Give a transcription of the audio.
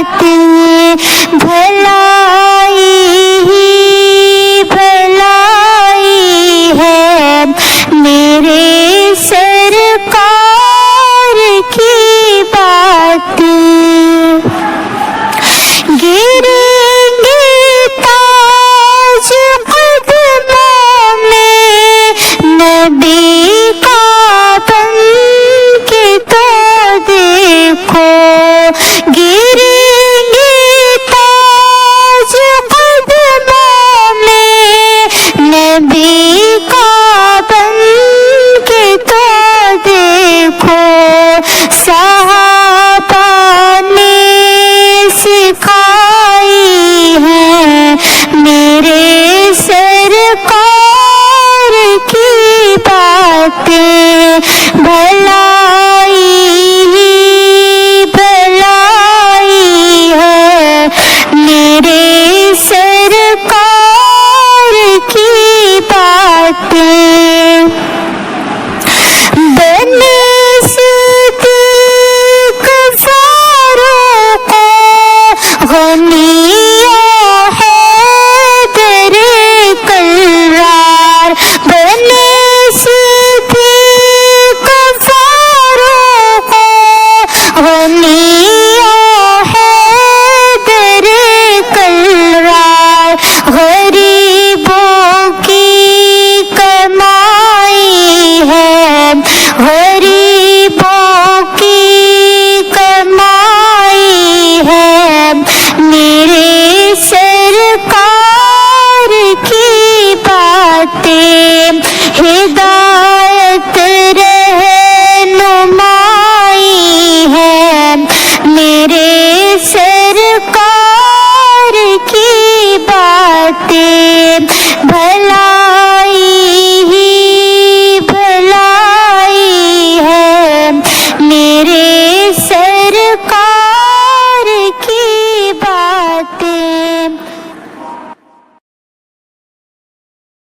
باتیں، بھلائی ہی بھلائی ہے میرے سرکار کی باتیں۔ گریں گے تاج قدموں میں نبی کا بن کے تو دیکھو، گریں گے تاج قدموں میں نبی کا بن کے تو دیکھو۔ صحابہ نے سکھائی ہے میرے سرکار کی باتیں، بھلائی ہی بھلائی ہے میرے سرکار کی باتیں۔ بنے صدیق فاروق غنی حیدر کرار، بنے صدیق فاروق غنی حیدر کرار، غریبوں کی کمائی ہے، غریبوں کی کمائی ہے میرے سرکار کی باتیں۔ ہدایت